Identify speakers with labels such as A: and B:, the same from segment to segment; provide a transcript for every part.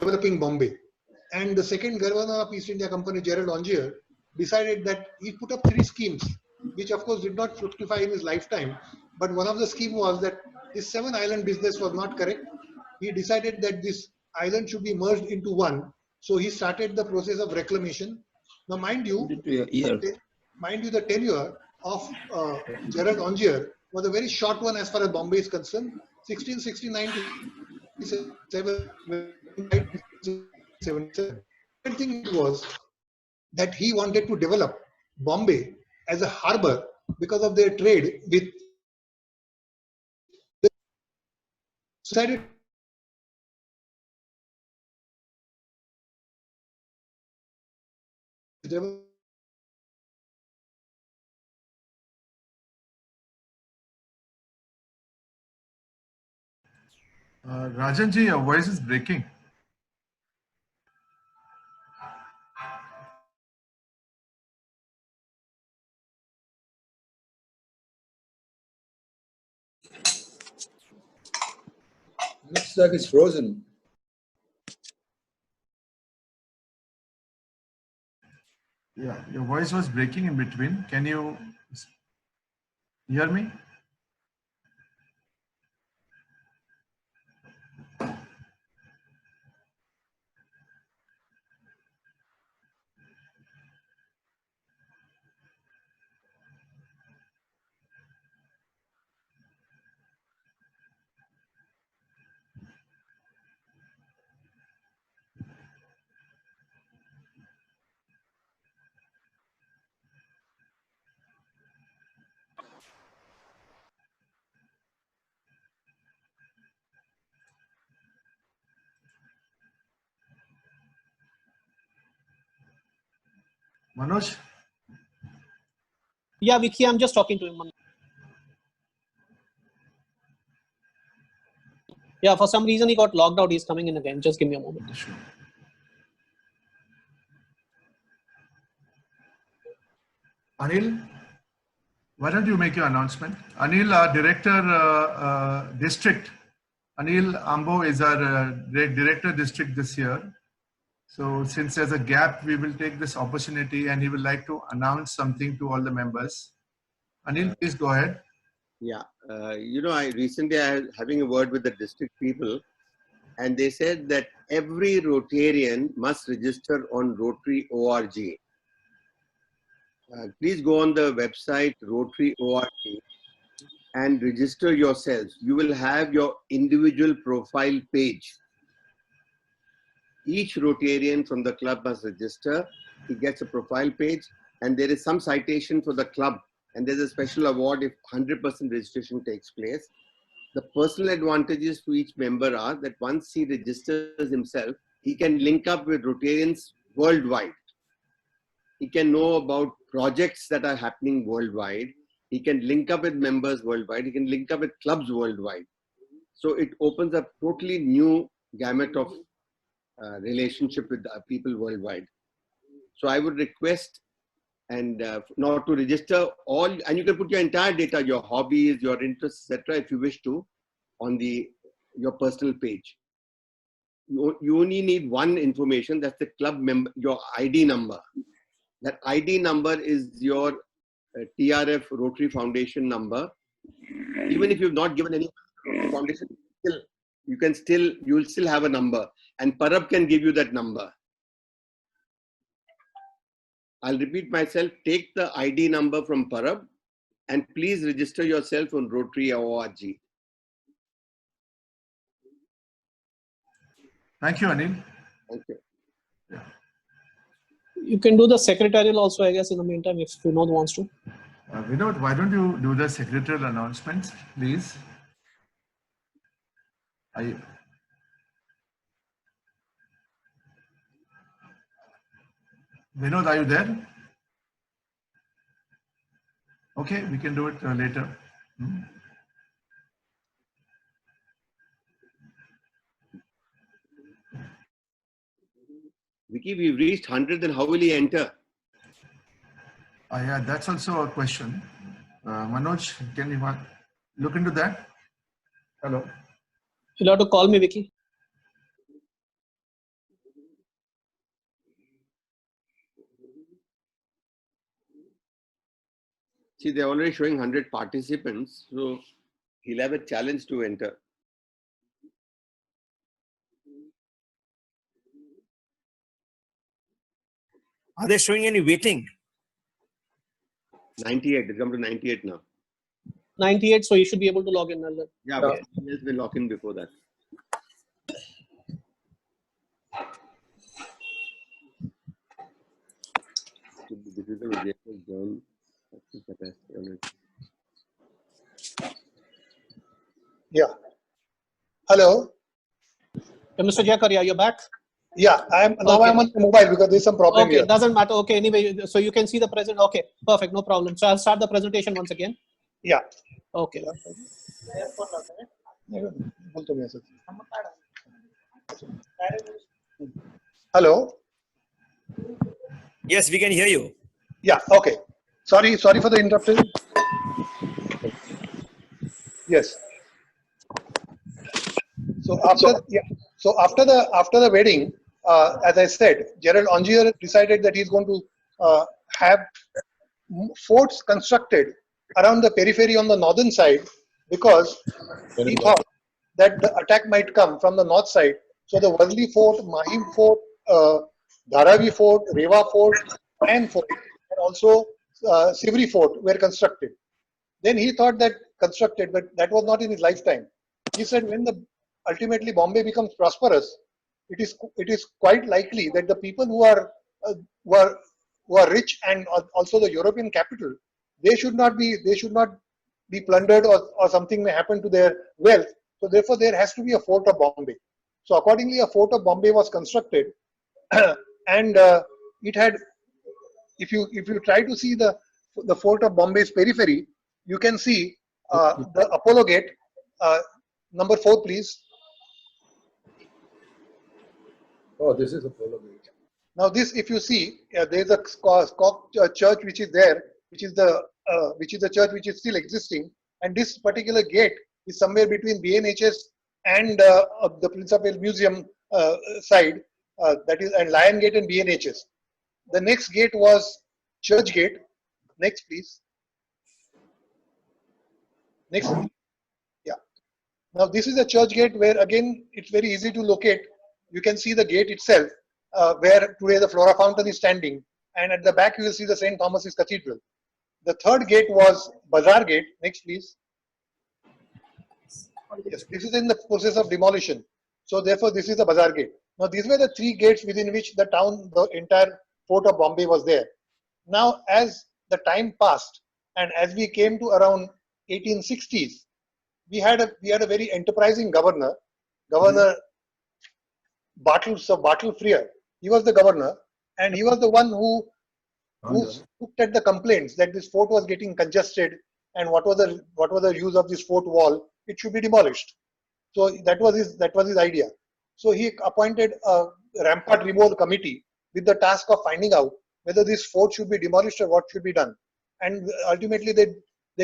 A: developing Bombay. And the second governor of East India Company, Gerald Ongier, decided that he put up 3 schemes, which of course did not fructify in his lifetime. But one of the scheme was that this 7-island business was not correct. He decided that this island should be merged into one. So he started the process of reclamation. Now, mind you, the tenure of Gerald Ongier was a very short one as far as Bombay is concerned. 1669 to 77. The thing was that he wanted to develop Bombay as a harbor because of their trade with the society.
B: Rajanji, your voice is breaking.
C: Looks like it's frozen.
B: Yeah, your voice was breaking in between. Can you hear me? Manoj?
D: Yeah, Vicky, I'm just talking to him. Yeah, for some reason he got logged out. He's coming in again. Just give me a moment.
B: Sure. Anil, why don't you make your announcement? Anil, our director district. Anil Ambo is our director district this year. So since there's a gap, we will take this opportunity and he would like to announce something to all the members. Anil, please go ahead.
E: Yeah, I recently was having a word with the district people, and they said that every Rotarian must register on Rotary ORG. Please go on the website Rotary ORG and register yourselves. You will have your individual profile page. Each Rotarian from the club must register. He gets a profile page, and there is some citation for the club, and there's a special award if 100% registration takes place. The personal advantages to each member are that once he registers himself, he can link up with Rotarians worldwide. He can know about projects that are happening worldwide. He can link up with members worldwide. He can link up with clubs worldwide. So it opens up totally new gamut of relationship with people worldwide. So I would request and not to register all, and you can put your entire data, your hobbies, your interests, etc., if you wish to, on your personal page. You only need one information, that's the club member, your ID number. That ID number is your TRF Rotary Foundation number. Even if you've not given any foundation, you will still have a number, and Parab can give you that number. I'll repeat myself, take the ID number from Parab and please register yourself on Rotary ORG.
B: Thank you, Anil.
E: Thank you.
B: Yeah.
D: You can do the secretarial also, I guess, in the meantime, if Vinod wants to.
B: Vinod, why don't you do the secretarial announcements, please? Vinod, are you there? Okay, we can do it later.
E: Vicky, we've reached 100, then how will he enter?
B: Yeah, that's also a question. Manoj, can you look into that? Hello.
D: You'll have to call me, Vicky.
E: See, they're already showing 100 participants, so he'll have a challenge to enter.
F: Are they showing any waiting?
E: 98. It's come to 98 now.
D: 98, so you should be able to log in. Nalin.
E: Yeah, but else will lock in before that. Should be difficult to get this done.
A: Yeah. Hello.
D: Mr. Jakaria, you're back?
A: Yeah, I'm
D: Okay.
A: I'm on the mobile because there's some problem
D: Okay,
A: here.
D: doesn't matter. Okay, anyway, so you can see the present. Okay, perfect, no problem. So I'll start the presentation once again.
A: Yeah.
D: Okay.
A: Hello.
F: Yes, we can hear you.
A: Yeah. Okay. Sorry for the interruption. Yes. So after the wedding, as I said, Gerald Ongier decided that he's going to have forts constructed around the periphery on the northern side because he thought that the attack might come from the north side. So the Worli Fort, Mahim Fort, Dharavi Fort, Rewa Fort, and Fort, and also Sivri Fort were constructed. Then he thought that constructed, but that was not in his lifetime. He said when ultimately Bombay becomes prosperous, it is quite likely that the people who are rich and also the European capital, they should not be plundered or something may happen to their wealth. So therefore there has to be a fort of Bombay. So accordingly a fort of Bombay was constructed and it had, if you try to see the fort of Bombay's periphery, you can see the Apollo Gate, number 4 please.
C: Oh, this is Apollo Gate.
A: Now this, if you see, there is a church which is there, which is the church which is still existing, and this particular gate is somewhere between BNHS and the Prince of Wales Museum side, that is, and Lion Gate and BNHS. The next gate was Church Gate. Next, please. Next. Yeah. Now this is a church gate where again it's very easy to locate. You can see the gate itself, where today the Flora Fountain is standing, and at the back you will see the St. Thomas's Cathedral. The third gate was Bazaar Gate. Next, please. Yes, this is in the process of demolition. So therefore, this is the Bazaar Gate. Now these were the 3 gates within which the town, the entire fort of Bombay was there. Now, as the time passed, and as we came to around 1860s, we had a very enterprising governor, Governor Bartle Frere. He was the governor, and he was the one who looked at the complaints that this fort was getting congested, and what was the use of this fort wall? It should be demolished. So that was his idea. So he appointed a rampart removal committee with the task of finding out whether this fort should be demolished or what should be done. And ultimately they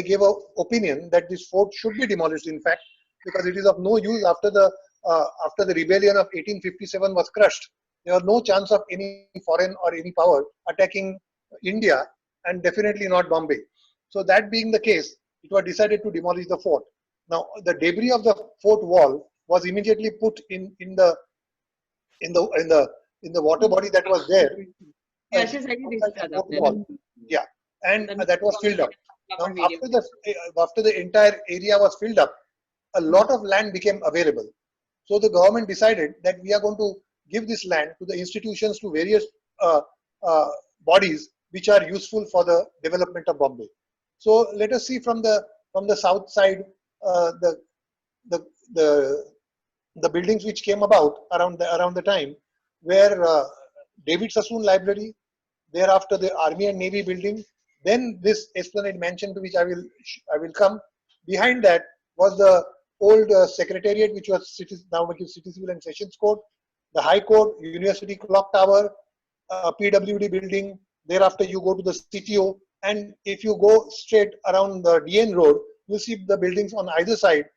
A: gave an opinion that this fort should be demolished, in fact, because it is of no use after the rebellion of 1857 was crushed. There was no chance of any foreign or any power attacking India, and definitely not Bombay. So that being the case, it was decided to demolish the fort. Now the debris of the fort wall was immediately put in the water body that was there. Yeah, and that was filled up. Now after the entire area was filled up, a lot of land became available. So the government decided that we are going to give this land to the institutions, to various bodies which are useful for the development of Bombay. So let us see from the south side the buildings which came about around the time, where David Sassoon Library, thereafter the Army and Navy building, then this Esplanade Mansion, to which I will come. Behind that was the old Secretariat, which was now City Civil and Sessions Court, the High Court, University Clock Tower, PWD building. Thereafter you go to the CTO, and if you go straight around the DN Road, you see the buildings on either side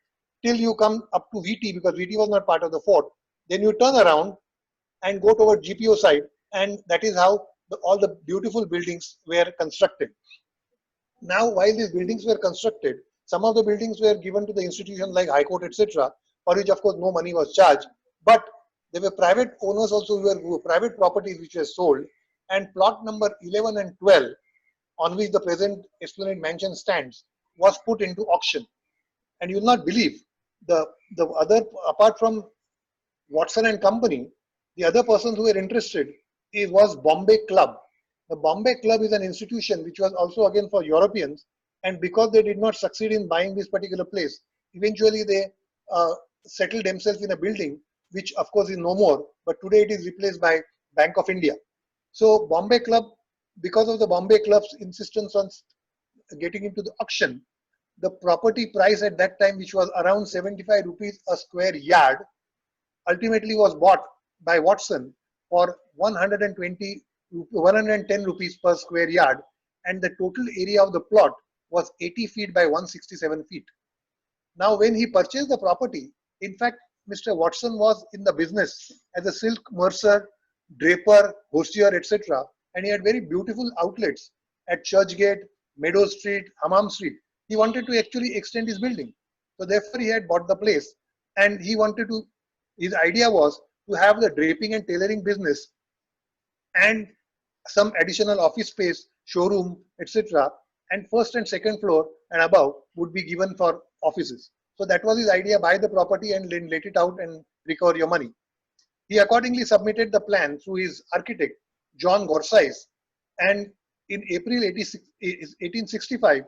A: till you come up to VT, because VT was not part of the fort. Then you turn around and go toward GPO side, and that is how all the beautiful buildings were constructed. Now, while these buildings were constructed, some of the buildings were given to the institutions like High Court, etc., for which, of course, no money was charged. But there were private owners also who were private properties which were sold, and plot number 11 and 12, on which the present Esplanade Mansion stands, was put into auction. And you will not believe the other, apart from Watson and Company, the other persons who were interested was Bombay Club. The Bombay Club is an institution which was also again for Europeans, and because they did not succeed in buying this particular place, eventually they settled themselves in a building which of course is no more, but today it is replaced by Bank of India. So Bombay Club, because of the Bombay Club's insistence on getting into the auction, the property price at that time, which was around 75 rupees a square yard, ultimately was bought by Watson for 110 rupees per square yard, and the total area of the plot was 80 feet by 167 feet. Now, when he purchased the property, in fact, Mr. Watson was in the business as a silk mercer, draper, hosier, etc., and he had very beautiful outlets at Churchgate, Meadow Street, Hammam Street. He wanted to actually extend his building. So therefore, he had bought the place, and he wanted to, his idea was to have the draping and tailoring business and some additional office space, showroom, etc. And first and second floor and above would be given for offices. So that was his idea: buy the property and then let it out and recover your money. He accordingly submitted the plan through his architect, John Gorsais, and in April 1865,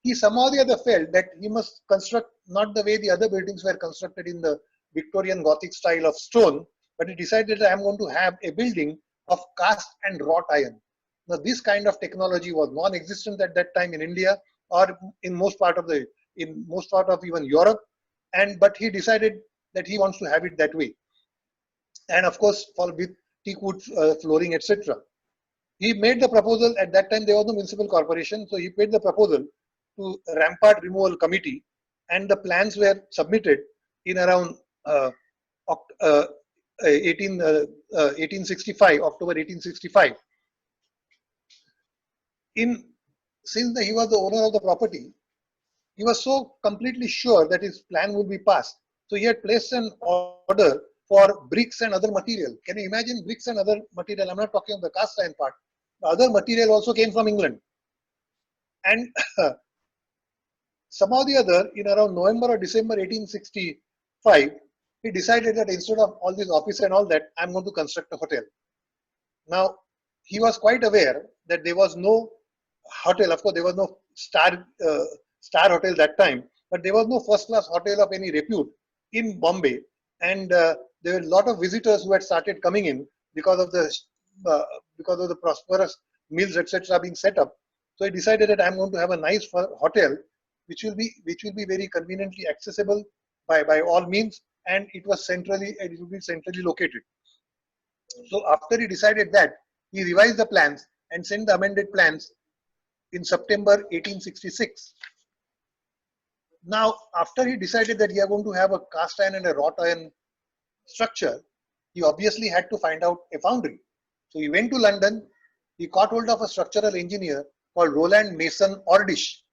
A: he somehow or the other felt that he must construct not the way the other buildings were constructed in the Victorian Gothic style of stone, but he decided that I am going to have a building of cast and wrought iron. Now, this kind of technology was non-existent at that time in India or in most part of even Europe, but he decided that he wants to have it that way. And of course, with teak wood flooring, etc. He made the proposal. At that time, there was no municipal corporation, so he made the proposal to Rampart Removal Committee, and the plans were submitted in around 1865, October 1865. Since he was the owner of the property, he was so completely sure that his plan would be passed. So he had placed an order for bricks and other material. Can you imagine bricks and other material? I'm not talking of the cast iron part. The other material also came from England. And somehow or the other, in around November or December 1865, he decided that instead of all this office and all that, I'm going to construct a hotel. Now, he was quite aware that there was no hotel. Of course, there was no star hotel that time, but there was no first-class hotel of any repute in Bombay. And there were a lot of visitors who had started coming in because of the prosperous mills, etc., being set up. So he decided that I'm going to have a nice hotel, which will be very conveniently accessible by all means, and it will be centrally located. So after he decided that, he revised the plans and sent the amended plans in September 1866. Now, after he decided that he is going to have a cast iron and a wrought iron structure, he obviously had to find out a foundry. So he went to London, he caught hold of a structural engineer called Roland Mason Ordish,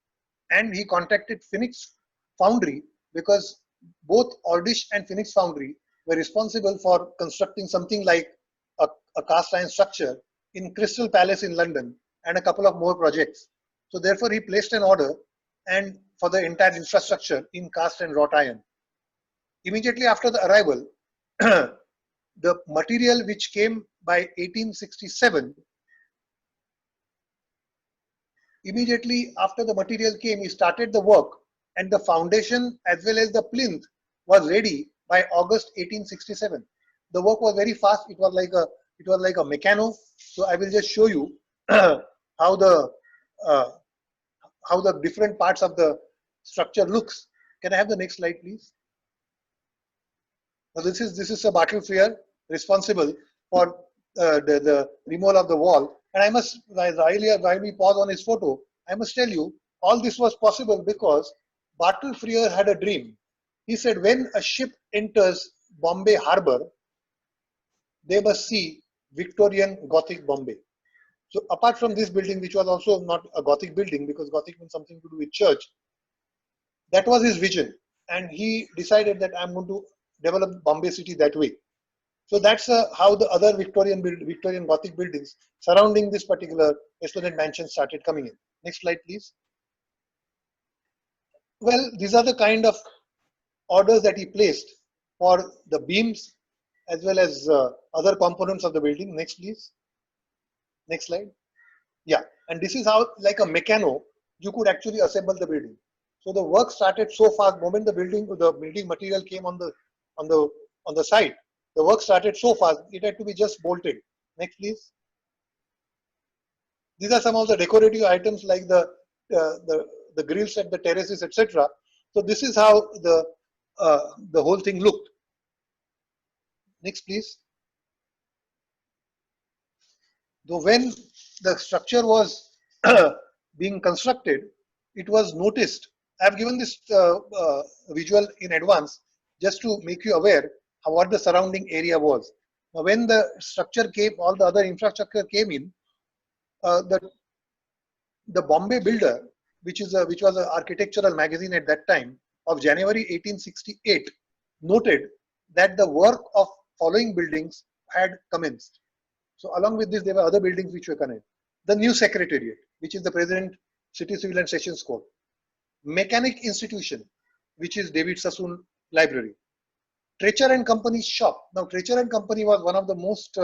A: and he contacted Phoenix Foundry, because both Ordish and Phoenix Foundry were responsible for constructing something like a cast iron structure in Crystal Palace in London and a couple of more projects. So therefore he placed an order and for the entire infrastructure in cast and wrought iron. Immediately after the arrival, the material which came by 1867, immediately after the material came, he started the work, and the foundation as well as the plinth was ready by August 1867. The work was very fast. It was like a Meccano. So I will just show you how the different parts of the structure looks. Can I have the next slide, please? Now this is a Bartle Frere responsible for the removal of the wall. And I must, while we pause on his photo, I must tell you, all this was possible because Bartle Frere had a dream. He said, when a ship enters Bombay Harbour, they must see Victorian Gothic Bombay. So apart from this building, which was also not a Gothic building because Gothic means something to do with church, that was his vision. And he decided that I'm going to develop Bombay city that way. So that's how the other Victorian Gothic buildings surrounding this particular Esplanade mansion started coming in. Next slide, please. Well, these are the kind of orders that he placed for the beams as well as other components of the building. Next, please. Next slide. Yeah, and this is how, like a mechano, you could actually assemble the building. So the work started so fast. Moment the building material came on the site, the work started so fast it had to be just bolted. Next, please. These are some of the decorative items like the grills at the terraces, etc. So this is how the whole thing looked. Next, please. Though when the structure was being constructed, it was noticed. I have given this visual in advance just to make you aware of what the surrounding area was. Now, when the structure came, all the other infrastructure came in, the Bombay Builder, which was an architectural magazine at that time, of January 1868, noted that the work of following buildings had commenced. So along with this, there were other buildings which were connected. The new Secretariat, which is the present City Civil and Sessions Court. Mechanic Institution, which is David Sassoon Library. Treacher and Company's shop. Now, Treacher and Company was one of the most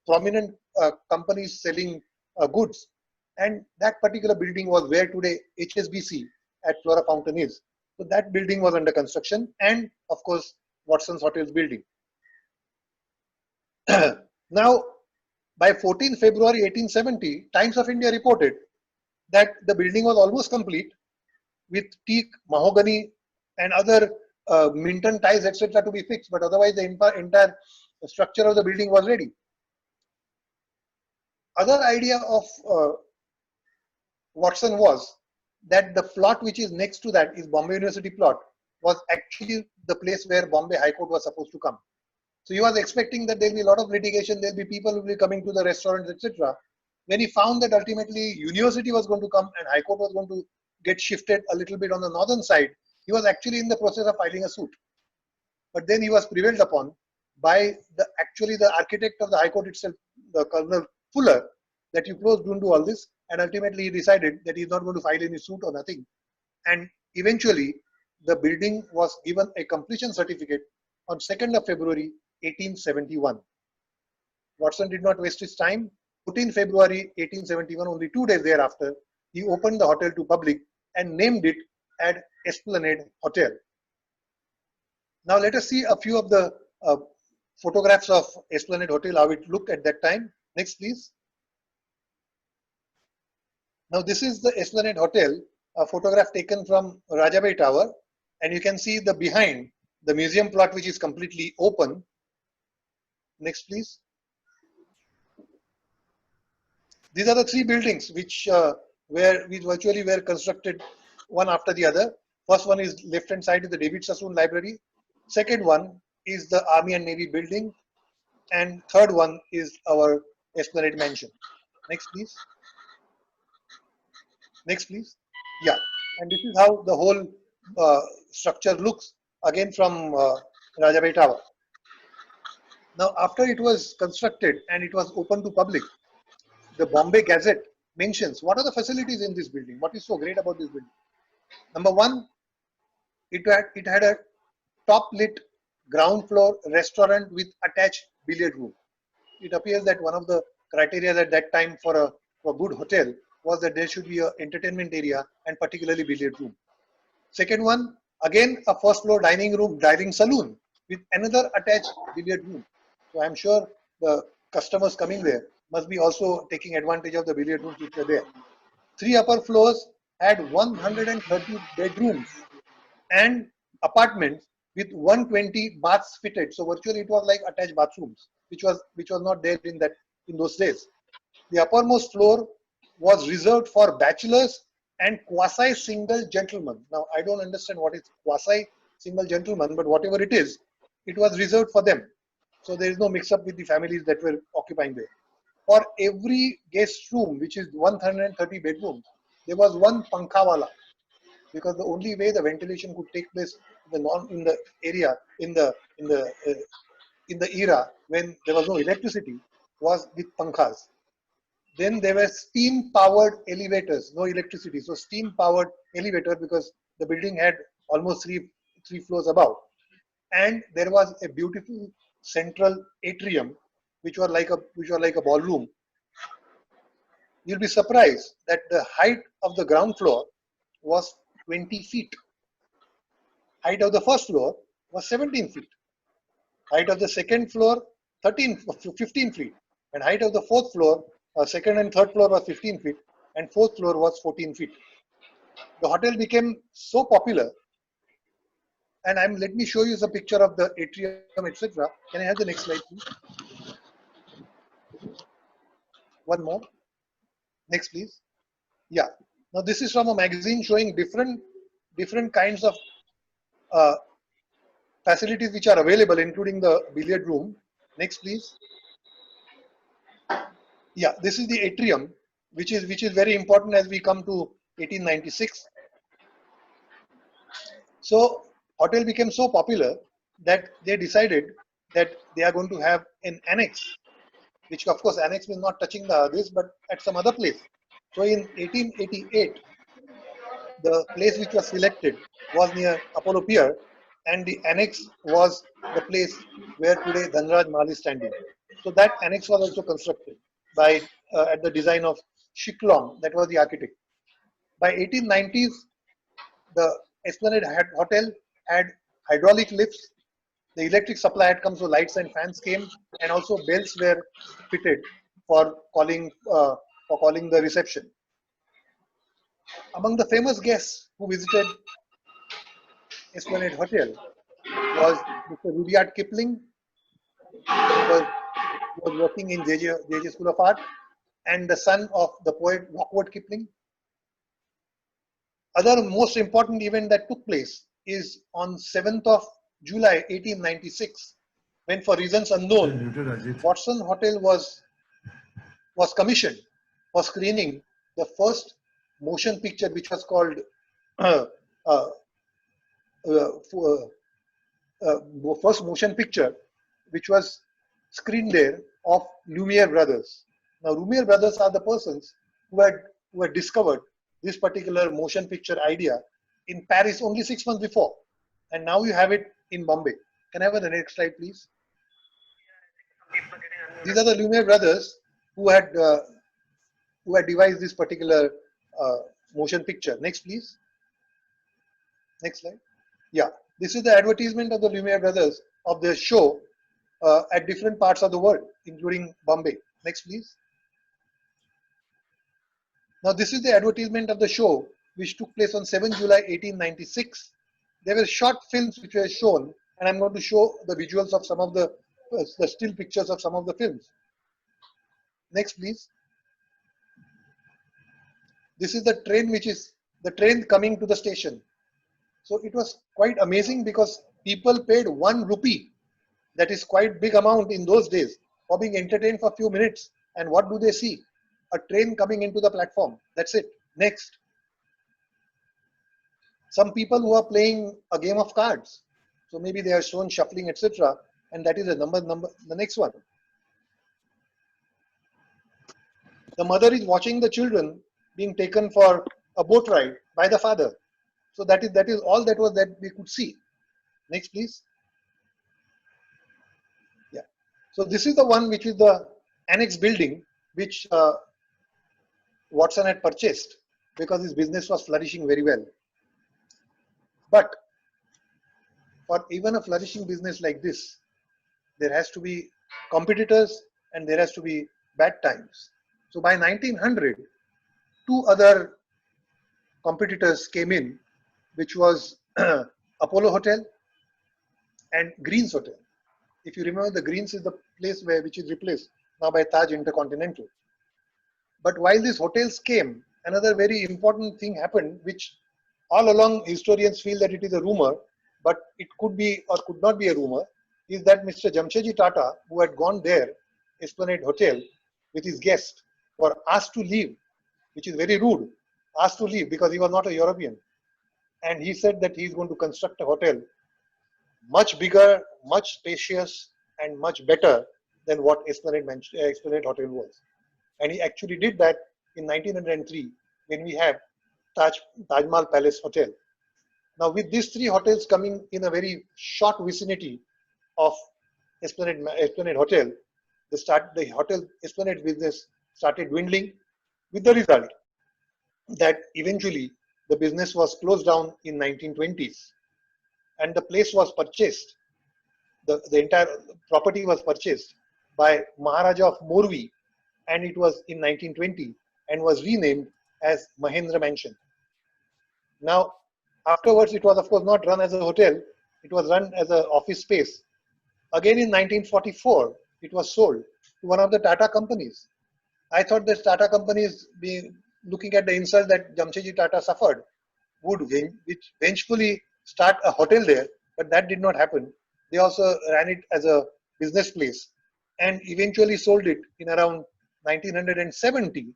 A: prominent companies selling goods. And that particular building was where today HSBC at Flora Fountain is. So that building was under construction, and of course, Watson's Hotels building. Now, by 14 February 1870, Times of India reported that the building was almost complete with teak, mahogany, and other Minton ties, etc. to be fixed, but otherwise the entire structure of the building was ready. Other idea of Watson was that the plot which is next to that is Bombay University plot, was actually the place where Bombay High Court was supposed to come. So he was expecting that there will be a lot of litigation, there will be people who will be coming to the restaurants, etc. When he found that ultimately University was going to come and High Court was going to get shifted a little bit on the northern side, he was actually in the process of filing a suit. But then he was prevailed upon by the architect of the High Court itself, the Colonel Fuller, that you close, don't do all this. And ultimately he decided that he's not going to file any suit or nothing. And eventually the building was given a completion certificate on 2nd of February 1871. Watson did not waste his time. 14 February 1871, only 2 days thereafter, he opened the hotel to public and named it as Esplanade Hotel. Now let us see a few of the photographs of Esplanade Hotel, how it looked at that time. Next, please. Now this is the Esplanade Hotel, a photograph taken from Rajabai Tower, and you can see the behind, the museum plot which is completely open. Next, please. These are the three buildings which virtually were constructed one after the other. First one is left hand side is the David Sassoon Library. Second one is the Army and Navy building, and third one is our Esplanade Mansion. Next, please. Next, please. Yeah, and this is how the whole structure looks again from Rajabai Tower. Now, after it was constructed and it was open to public, the Bombay Gazette mentions what are the facilities in this building. What is so great about this building? Number one, it had a top lit ground floor restaurant with attached billiard room. It appears that one of the criteria at that time for a good hotel was that there should be an entertainment area and particularly billiard room. Second one, again a first floor dining room, dining saloon with another attached billiard room. So I'm sure the customers coming there must be also taking advantage of the billiard rooms which are there. 3 upper floors had 130 bedrooms and apartments with 120 baths fitted. So virtually it was like attached bathrooms, which was not there in those days. The uppermost floor was reserved for bachelors and quasi-single gentlemen. Now I don't understand what is quasi-single gentlemen, but whatever it is, it was reserved for them. So there is no mix-up with the families that were occupying there. for every guest room, which is 130 bedrooms, there was one pankhawala, because the only way the ventilation could take place in the area in the era when there was no electricity was with pankhas. Then there were steam powered elevators, no electricity, so steam powered elevator, because the building had almost three floors above. And there was a beautiful central atrium which was like a ballroom. You'll be surprised that the height of the ground floor was 20 feet. Height of the first floor was 17 feet. Height of the second floor 15 feet. And height of the fourth floor, second and third floor was 15 feet, and fourth floor was 14 feet. The hotel became so popular, and let me show you the picture of the atrium, etc. Can I have the next slide, please? One more. Next, please. Yeah. Now this is from a magazine showing different kinds of facilities which are available, including the billiard room. Next, please. Yeah, this is the atrium, which is very important as we come to 1896. So hotel became so popular that they decided that they are going to have an annex, which of course annex means not touching this, but at some other place. So in 1888, the place which was selected was near Apollo Pier, and the annex was the place where today Dhanraj Mahal is standing. So that annex was also constructed by at the design of Shiklong, that was the architect. By 1890s, the Esplanade Hotel had hydraulic lifts. The electric supply had come, so lights and fans came, and also bells were fitted for calling the reception. Among the famous guests who visited Esplanade Hotel was Mr. Rudyard Kipling, who was working in JJ School of Art, and the son of the poet Warkworth Kipling. Other most important event that took place is on 7th of July 1896, when for reasons unknown, Watson Hotel was commissioned for screening the first motion picture, which was called first motion picture, which was screened there, of Lumiere brothers. Now, Lumiere brothers are the persons who had discovered this particular motion picture idea in Paris only 6 months before, and now you have it in Bombay. Can I have the next slide, please? These are the Lumiere brothers who had devised this particular motion picture. Next, please. Next slide. Yeah, this is the advertisement of the Lumiere brothers of their show at different parts of the world, including Bombay. Next, please. Now, this is the advertisement of the show, which took place on 7 July 1896. There were short films which were shown, and I'm going to show the visuals of some of the still pictures of some of the films. Next, please. This is the train, which is the train coming to the station. So it was quite amazing because people paid 1 rupee. That is quite big amount in those days for being entertained for a few minutes. And what do they see? A train coming into the platform. That's it. Next. Some people who are playing a game of cards. So maybe they are shown shuffling, etc. And that is a number. The next one. The mother is watching the children being taken for a boat ride by the father. So that is all that we could see. Next, please. Yeah. So this is the one which is the annex building which Watson had purchased because his business was flourishing very well. But for even a flourishing business like this, there has to be competitors and there has to be bad times. So by 1900, 2 other competitors came in, which was Apollo Hotel and Greens Hotel. If you remember, the Greens is the place which is replaced now by Taj Intercontinental. But while these hotels came, another very important thing happened, which all along historians feel that it is a rumor, but it could be or could not be a rumor, is that Mr. Jamshedji Tata, who had gone there, Esplanade Hotel, with his guest were asked to leave, which is very rude, asked to leave because he was not a European. And he said that he is going to construct a hotel much bigger, much spacious, and much better than what Esplanade Hotel was. And he actually did that in 1903 when we had Taj Mahal Palace Hotel. Now, with these three hotels coming in a very short vicinity of Esplanade Hotel, the hotel Esplanade business started dwindling, with the result that eventually the business was closed down in 1920s, and the place was purchased. The entire property was purchased by Maharaja of Morvi, and it was in 1920 and was renamed as Mahendra Mansion. Now, afterwards, it was of course not run as a hotel, it was run as an office space. Again in 1944, it was sold to one of the Tata companies. I thought that Tata companies, looking at the insult that Jamshedji Tata suffered, would vengefully start a hotel there, but that did not happen. They also ran it as a business place and eventually sold it in around 1970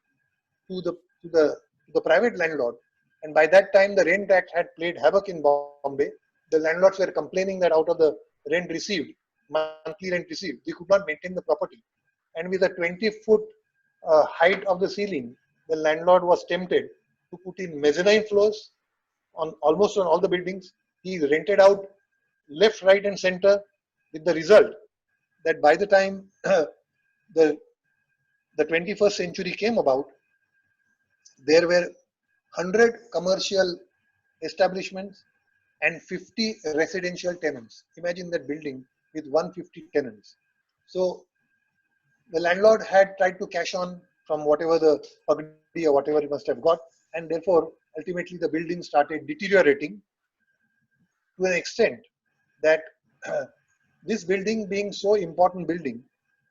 A: to the private landlord. And by that time, the Rent Act had played havoc in Bombay. The landlords were complaining that out of the rent received, monthly rent received, they could not maintain the property. And with a 20-foot height of the ceiling, the landlord was tempted to put in mezzanine floors on almost on all the buildings. He rented out left, right, and center, with the result that by the time the 21st century came about, there were 100 commercial establishments and 50 residential tenants. Imagine that building with 150 tenants. So the landlord had tried to cash on from whatever the pagdi or whatever he must have got, and therefore ultimately the building started deteriorating to an extent that this building, being so important building,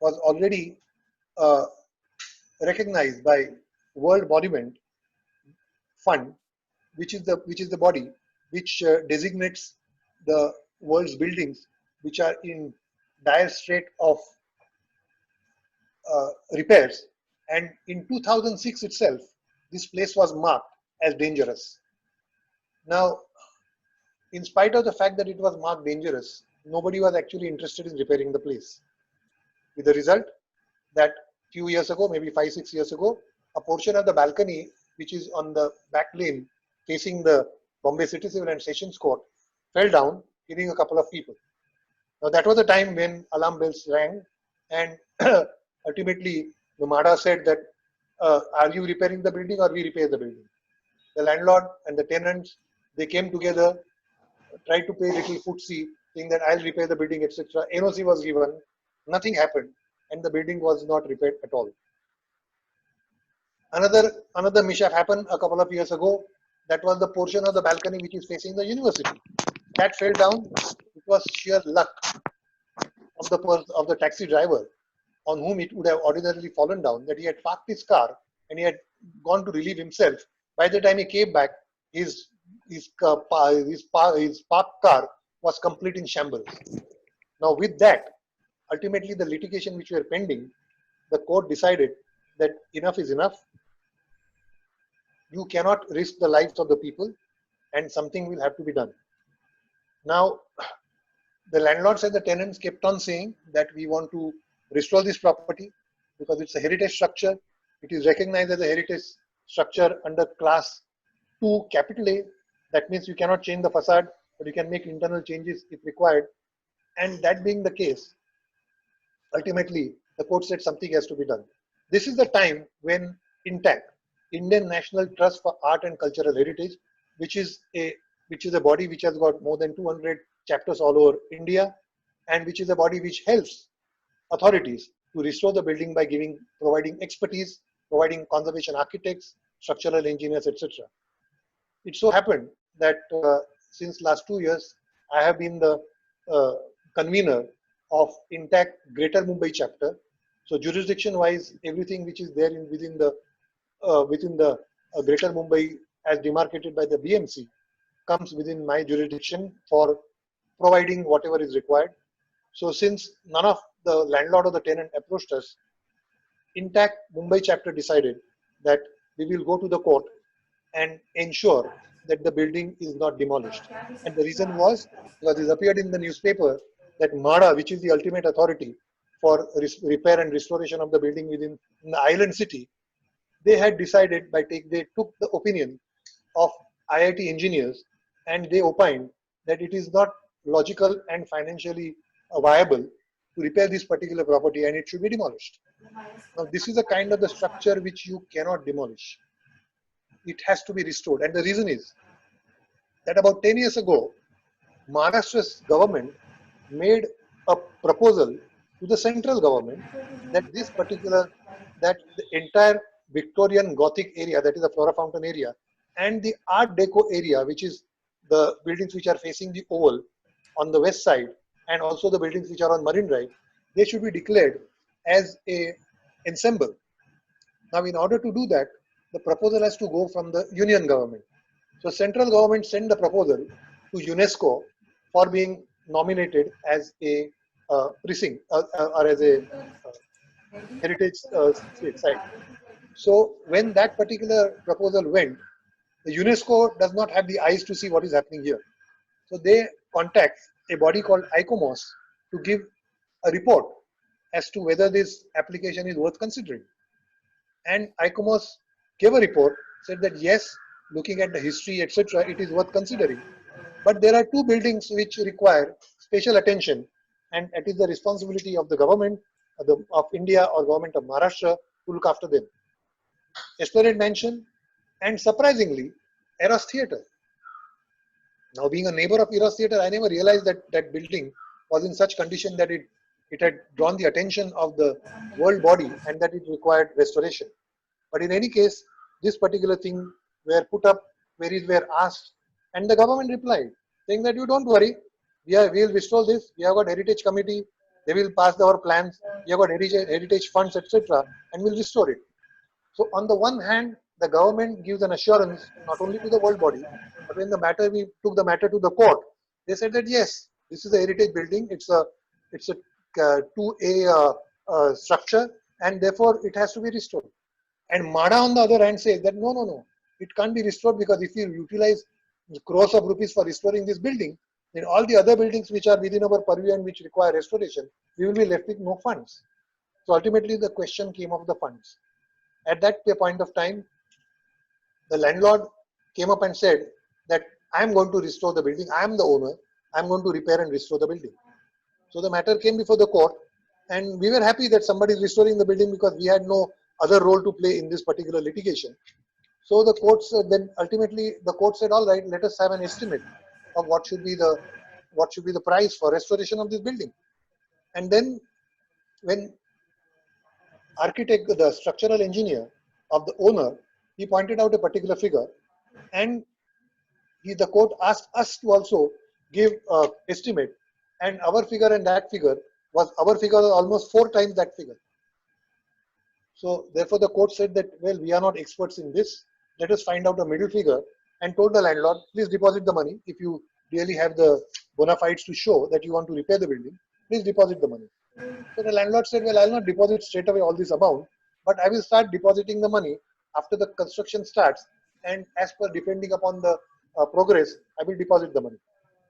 A: was already recognized by World Monument Fund, which is the body which designates the world's buildings which are in dire state of repairs. And in 2006 itself, this place was marked as dangerous. Now, in spite of the fact that it was marked dangerous, nobody was actually interested in repairing the place. With the result that few years ago, maybe 5-6 years ago, a portion of the balcony which is on the back lane facing the Bombay City Civil and Sessions Court fell down, killing a couple of people. Now that was the time when alarm bells rang, and ultimately the MHADA said that, are you repairing the building or we repair the building? The landlord and the tenants, they came together, tried to pay little footsie, saying that I'll repair the building, etc. NOC was given, nothing happened, and the building was not repaired at all. Another mishap happened a couple of years ago. That was the portion of the balcony which is facing the university. That fell down. It was sheer luck of the taxi driver, on whom it would have ordinarily fallen down, that he had parked his car and he had gone to relieve himself. By the time he came back, his parked car was complete in shambles. Now with that, ultimately the litigation which were pending, the court decided that enough is enough. You cannot risk the lives of the people, and something will have to be done. Now, the landlords and the tenants kept on saying that we want to restore this property because it's a heritage structure. It is recognized as a heritage structure under class 2 capital A. That means you cannot change the facade, but you can make internal changes if required. And that being the case, ultimately the court said something has to be done. This is the time when INTAC, Indian National Trust for Art and Cultural Heritage, which is a body which has got more than 200 chapters all over India, and which is a body which helps authorities to restore the building by providing expertise, providing conservation architects, structural engineers, etc. It so happened that since last 2 years, I have been the convener of INTAC Greater Mumbai chapter. So jurisdiction-wise, everything which is there within the Greater Mumbai as demarcated by the BMC comes within my jurisdiction for providing whatever is required. So since none of the landlord or the tenant approached us, Intact Mumbai chapter decided that we will go to the court and ensure that the building is not demolished. And the reason was because it appeared in the newspaper that MADA, which is the ultimate authority for repair and restoration of the building within the island city, they had decided they took the opinion of IIT engineers and they opined that it is not logical and financially viable to repair this particular property and it should be demolished. Now, this is a kind of the structure which you cannot demolish. It has to be restored. And the reason is that about 10 years ago, Maharashtra's government made a proposal to the central government that that the entire Victorian Gothic area, that is the Flora Fountain area, and the Art Deco area, which is the buildings which are facing the oval on the west side, and also the buildings which are on Marine Drive, they should be declared as a ensemble. Now, in order to do that, the proposal has to go from the union government. So, central government sent the proposal to UNESCO for being nominated as a precinct or as a heritage site. So, when that particular proposal went, the UNESCO does not have the eyes to see what is happening here. So, they contact a body called ICOMOS to give a report as to whether this application is worth considering. And ICOMOS gave a report, said that yes, looking at the history, etc., it is worth considering. But there are two buildings which require special attention, and it is the responsibility of the government of India or government of Maharashtra to look after them. Esplanade Mansion and surprisingly, Eros Theatre. Now, being a neighbor of Eros Theatre, I never realized that that building was in such condition that it had drawn the attention of the world body and that it required restoration. But in any case, this particular thing were put up, queries were asked, and the government replied, saying that you don't worry, we will restore this, we have got heritage committee, they will pass our plans, we have got heritage funds, etc., and we'll restore it. So on the one hand, the government gives an assurance not only to the world body, but when we took the matter to the court, they said that yes, this is a heritage building, it's a 2A structure, and therefore it has to be restored. And MADA on the other hand says that no, it can't be restored because if you utilize crores of rupees for restoring this building, then all the other buildings which are within our purview and which require restoration, we will be left with no funds. So ultimately the question came of the funds. At that point of time, the landlord came up and said that I am going to restore the building, I am the owner, I am going to repair and restore the building. So the matter came before the court, and we were happy that somebody is restoring the building because we had no other role to play in this particular litigation. So the court said, then ultimately the court said, all right, let us have an estimate of what should be the price for restoration of this building. And then when architect, the structural engineer of the owner, he pointed out a particular figure, and the court asked us to also give estimate, and our figure and that figure was almost 4 times that figure. So therefore the court said that, well, we are not experts in this, let us find out a middle figure, and told the landlord, please deposit the money. If you really have the bona fides to show that you want to repair the building, please deposit the money. So the landlord said, well, I'll not deposit straight away all this amount, but I will start depositing the money after the construction starts, and as per depending upon the progress, I will deposit the money.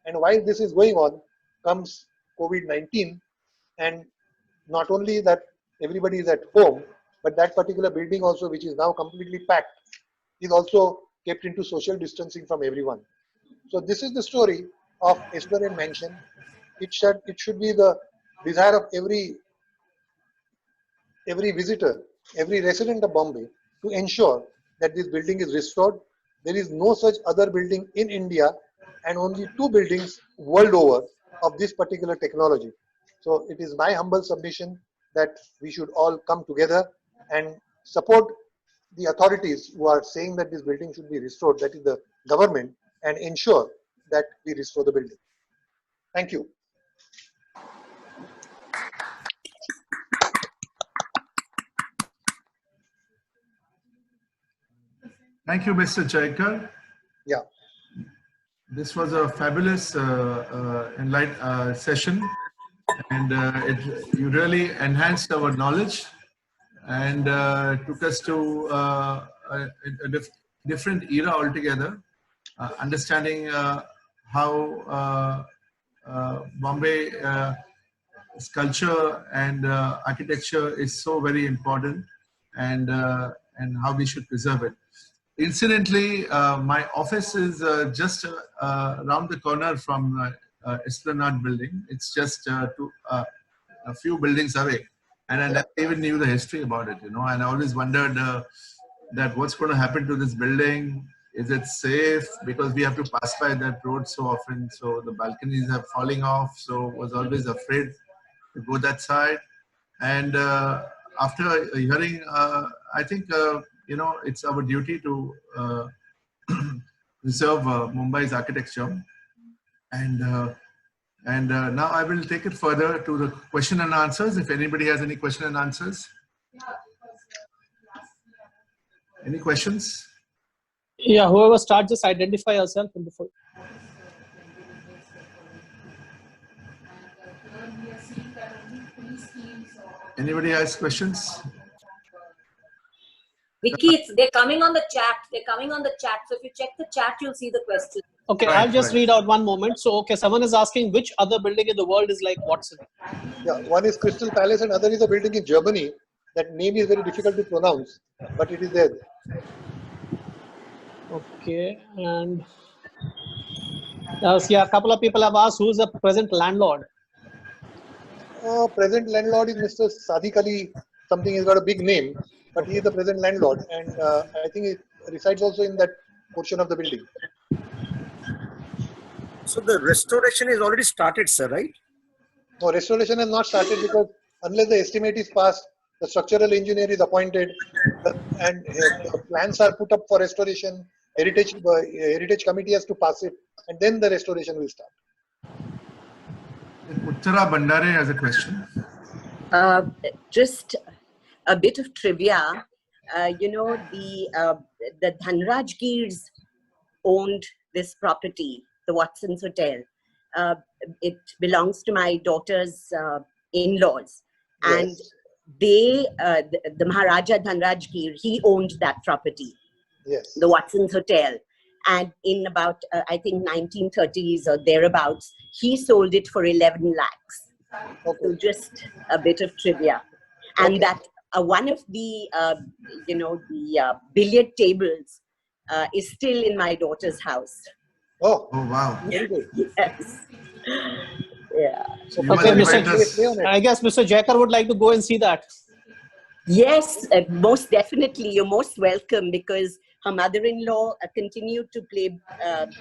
A: And while this is going on, comes COVID-19, and not only that everybody is at home, but that particular building also, which is now completely packed, is also kept into social distancing from everyone. So this is the story of Esplanade Mansion. It should be the desire of every visitor, every resident of Bombay to ensure that this building is restored. There is no such other building in India and only 2 buildings world over of this particular technology. So it is my humble submission that we should all come together and support the authorities who are saying that this building should be restored, that is the government, and ensure that we restore the building. Thank you.
B: Thank you, Mr. Chaikar.
A: Yeah.
B: This was a fabulous session, and you really enhanced our knowledge and took us to a different era altogether, understanding how Bombay culture and architecture is so very important, and how we should preserve it. Incidentally, my office is just around the corner from Esplanade building. It's just a few buildings away, and I never even knew the history about it, and I always wondered that what's going to happen to this building. Is it safe? Because we have to pass by that road so often, so the balconies are falling off, so was always afraid to go that side. And after hearing, I think, it's our duty to preserve Mumbai's architecture. And now I will take it further to the question and answers. If anybody has any question and answers. Any questions?
D: Yeah, whoever starts, just identify yourself and before.
B: Anybody has questions?
G: Vicky, they're coming on the chat. They're coming on the chat. So if you check the chat, you'll see the question.
D: Okay,
B: Right,
D: I'll just
B: right.
D: read out one moment. So, okay, someone is asking which other building in the world is like Watson?
A: Yeah, one is Crystal Palace and other is a building in Germany. That name is very difficult to pronounce, but it is there.
D: Okay, and yeah, a couple of people have asked who's the present landlord.
A: Present landlord is Mr. Sadiq Ali. Something, he's got a big name, but he is the present landlord, and I think it resides also in that portion of the building.
F: So the restoration is already started, sir, right?
A: No, restoration has not started because unless the estimate is passed, the structural engineer is appointed, and the plans are put up for restoration. Heritage committee has to pass it, and then the restoration will start.
B: Uttara Bandare has a question.
G: Just a bit of trivia. The Dhanraj Girs owned this property, the Watson's Hotel. It belongs to my daughter's in-laws, and
A: Yes.
G: the Maharaja Dhanraj Gir, he owned that property,
A: Yes.
G: the Watson's Hotel. And in about, I think 1930s or thereabouts, he sold it for 11 lakhs. So
A: Okay.
G: just a bit of trivia. And
A: Okay.
G: that one of the, billiard tables is still in my daughter's house.
A: Oh,
B: Oh, wow.
A: very good.
G: Yes. Yeah.
B: So you
D: Okay,
B: must
D: Mr.
B: invite us.
A: Play on it.
D: I guess Mr. Jaikar would like to go and see that.
G: Yes, most definitely. You're most welcome, because her mother-in-law continued to play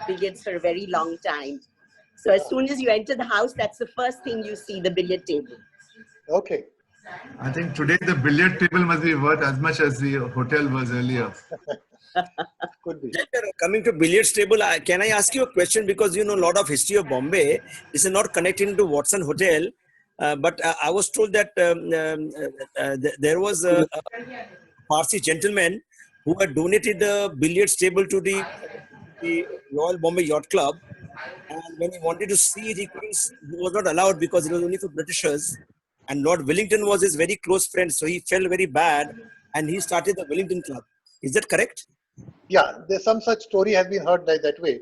G: billiards for a very long time. So as soon as you enter the house, that's the first thing you see, the billiard table.
A: Okay.
B: I think today the billiard table must be worth as much as the hotel was earlier.
A: Could be.
F: Coming to billiards table, can I ask you a question? Because you know a lot of history of Bombay. This is not connected to Watson Hotel, but I was told that there was a Parsi gentleman who had donated a billiards table to the Royal Bombay Yacht Club, and when he wanted to see it, he was not allowed because it was only for Britishers. And Lord Wellington was his very close friend, so he felt very bad, and he started the Wellington Club. Is that correct?
A: Yeah, there's some such story has been heard that way.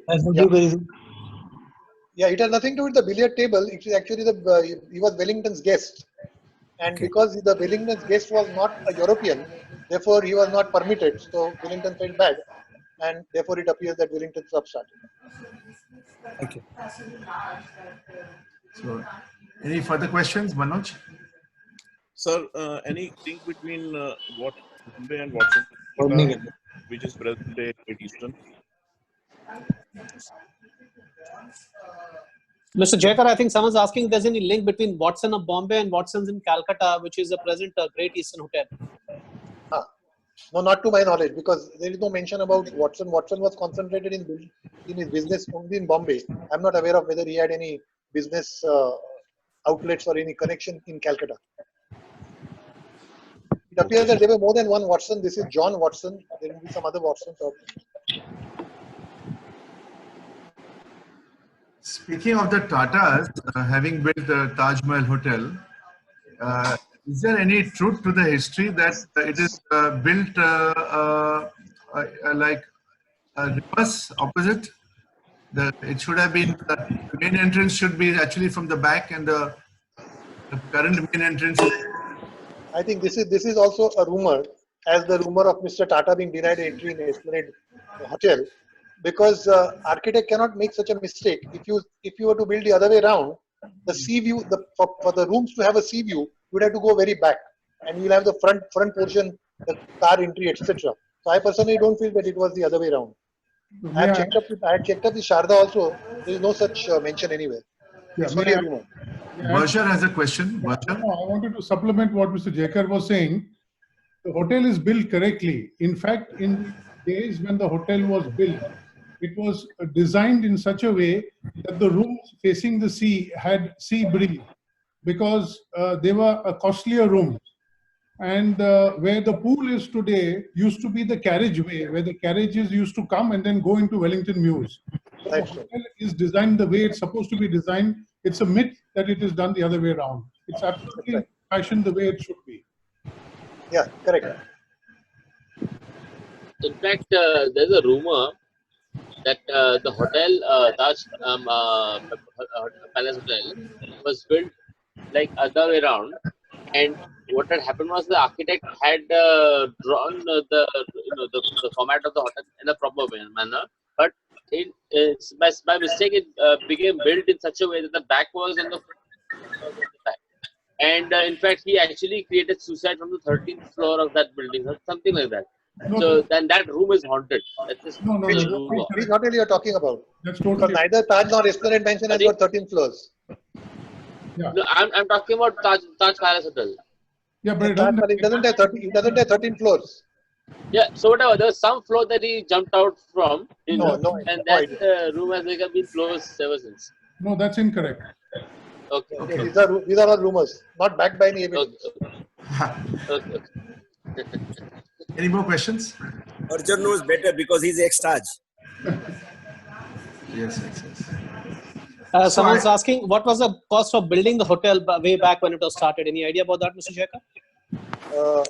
A: Yeah, it has nothing to do with the billiard table. It is actually he was Wellington's guest, and
F: Okay.
A: because the Wellington's guest was not a European, therefore he was not permitted. So Wellington felt bad, and therefore it appears that Wellington Club started.
F: Thank you.
B: So, any further questions, Manoj?
H: Sir, any link between what Bombay and Watson, which is present day Great Eastern?
D: Mr. Jaikar, I think someone's asking if there's any link between Watson of Bombay and Watson's in Calcutta, which is the present Great Eastern Hotel.
A: No, not to my knowledge, because there is no mention about Watson. Watson was concentrated in his business only in Bombay. I'm not aware of whether he had any business outlets or any connection in Calcutta. It appears that there were more than one Watson. This is John Watson. There will be some other Watsons. Speaking
B: of the Tatas having built the Taj Mahal Hotel, Is there any truth to the history that it is built like reverse opposite? It should have been the main entrance should be actually from the back, and the current main entrance.
A: I think this is also a rumor, as the rumor of Mr. Tata being denied entry in Esplanade Hotel, because architect cannot make such a mistake. If you were to build the other way around, the sea view, for the rooms to have a sea view, you would have to go very back, and you'll have the front portion, the car entry, etc. So I personally don't feel that it was the other way around. I had checked up with Sharda also. There is no such mention anywhere. It's only a rumor.
B: Varsha has a question. Varsha?
I: No, I wanted to supplement what Mr. Jekar was saying. The hotel is built correctly. In fact, in days when the hotel was built, it was designed in such a way that the rooms facing the sea had sea breeze, because they were a costlier room. And where the pool is today used to be the carriageway, where the carriages used to come and then go into Wellington Mews. So the hotel is designed the way it's supposed to be designed. It's a myth that it is done the other way around. It's absolutely fashioned the way it should be.
A: Yeah, correct.
J: In fact, there's a rumor that the hotel, Taj Palace Hotel, was built like other way around, and what had happened was the architect had drawn the format of the hotel in a proper manner, but by mistake it became built in such a way that the back was on the back. And in fact, he actually created suicide from the 13th floor of that building, or something like that. So then that room is haunted. That's just
A: Which hotel you are talking about?
I: That's
A: Because
I: totally.
A: neither Taj nor Esplanade Mansion has got 13 floors.
I: Yeah.
J: No, I'm talking about Taj Palace Hotel.
I: Yeah, but
A: It doesn't have 13 floors.
J: Yeah, so whatever, there was some floor that he jumped out from, and
A: no
J: that room has been closed ever since.
I: No, that's incorrect.
J: Okay.
A: Okay, these are all rumors, not backed by any evidence.
J: Okay.
B: Any more questions?
F: Arjun knows better because he's ex-Taj.
B: Yes, yes, yes.
D: Someone's asking, what was the cost of building the hotel way back when it was started? Any idea about that, Mr. Jekar?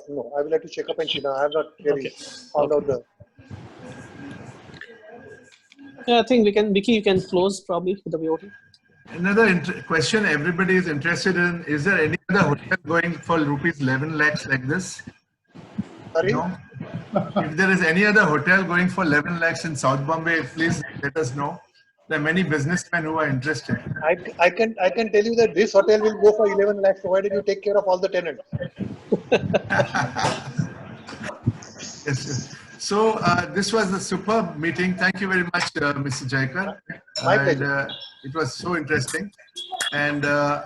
A: No, I will have to check up and see now. I have not really found out the.
D: Yeah, I think Vicky, you can close probably with the VOT.
B: Another question everybody is interested in: is there any other hotel going for rupees 11 lakhs like this?
A: Sorry?
B: No? If there is any other hotel going for 11 lakhs in South Bombay, please let us know. There are many businessmen who are interested.
A: I can tell you that this hotel will go for 11 lakhs provided you take care of all the tenants.
B: Yes, yes. So this was a superb meeting. Thank you very much, Mr. Jekar.
A: My pleasure.
B: It was so interesting. And